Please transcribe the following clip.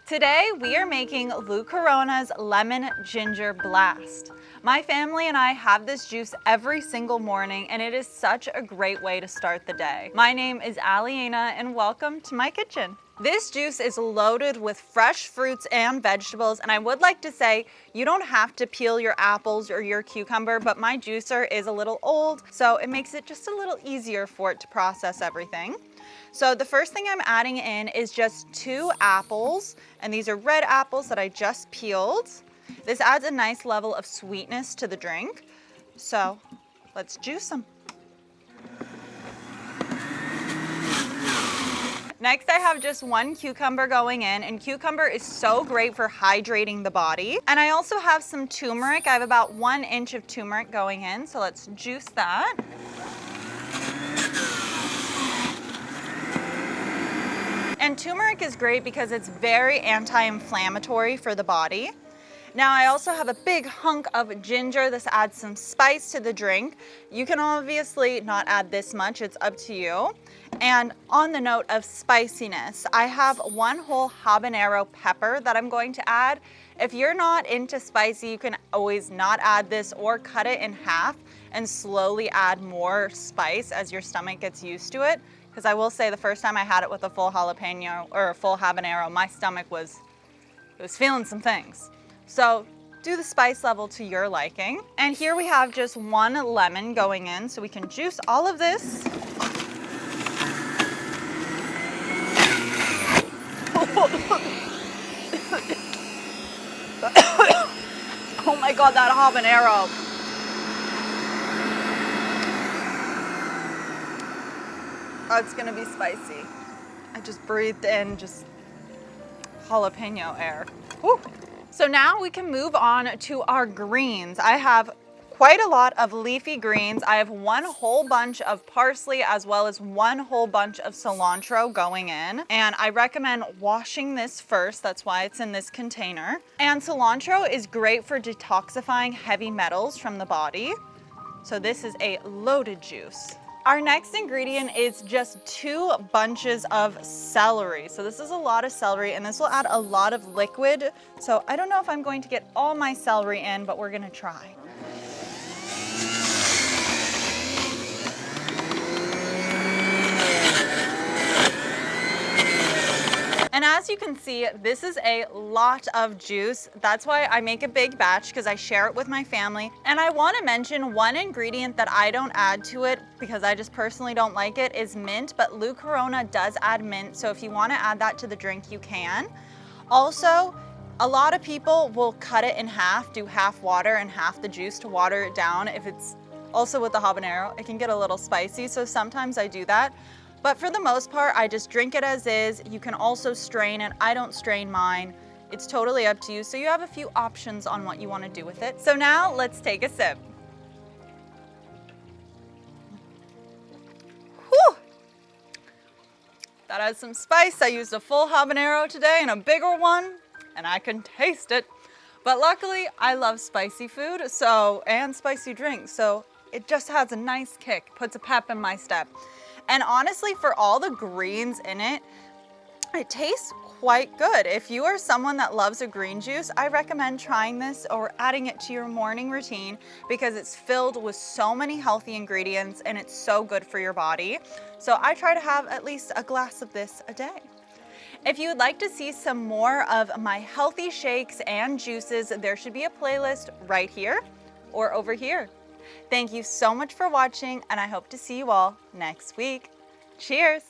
Today we are making Lou Corona's Lemon Ginger Blast. My family and I have this juice every single morning and it is such a great way to start the day. My name is Alyena and welcome to my kitchen. This juice is loaded with fresh fruits and vegetables, and I would like to say you don't have to peel your apples or your cucumber, but my juicer is a little old, so it makes it just a little easier for it to process everything. So the first thing I'm adding in is just 2 apples, and these are red apples that I just peeled. This adds a nice level of sweetness to the drink. So let's juice them. Next, I have just 1 cucumber going in, and cucumber is so great for hydrating the body. And I also have some turmeric. I have about 1 inch of turmeric going in, so let's juice that. And turmeric is great because it's very anti-inflammatory for the body. Now I also have a big hunk of ginger. This adds some spice to the drink. You can obviously not add this much, it's up to you. And on the note of spiciness, I have 1 whole habanero pepper that I'm going to add. If you're not into spicy, you can always not add this or cut it in half and slowly add more spice as your stomach gets used to it. Because I will say the first time I had it with a full jalapeno or a full habanero, my stomach was feeling some things. So do the spice level to your liking. And here we have just 1 lemon going in, so we can juice all of this. Oh my God, that habanero. Oh, it's gonna be spicy. I just breathed in just jalapeno air. Whew. So now we can move on to our greens. I have quite a lot of leafy greens. I have 1 whole bunch of parsley as well as 1 whole bunch of cilantro going in. And I recommend washing this first. That's why it's in this container. And cilantro is great for detoxifying heavy metals from the body. So this is a loaded juice. Our next ingredient is just 2 bunches of celery. So this is a lot of celery and this will add a lot of liquid. So I don't know if I'm going to get all my celery in, but we're gonna try. And as you can see, this is a lot of juice. That's why I make a big batch, because I share it with my family. And I want to mention 1 ingredient that I don't add to it because I just personally don't like it is mint, but Lou Corona does add mint. So if you want to add that to the drink, you can. Also, a lot of people will cut it in half, do half water and half the juice to water it down. If it's also with the habanero, it can get a little spicy. So sometimes I do that. But for the most part, I just drink it as is. You can also strain it. I don't strain mine. It's totally up to you. So you have a few options on what you want to do with it. So now let's take a sip. Whew. That has some spice. I used a full habanero today and a bigger one, and I can taste it. But luckily, I love spicy food and spicy drinks. So it just has a nice kick, puts a pep in my step. And honestly, for all the greens in it, it tastes quite good. If you are someone that loves a green juice, I recommend trying this or adding it to your morning routine because it's filled with so many healthy ingredients and it's so good for your body. So I try to have at least a glass of this a day. If you would like to see some more of my healthy shakes and juices, there should be a playlist right here or over here. Thank you so much for watching, and I hope to see you all next week. Cheers!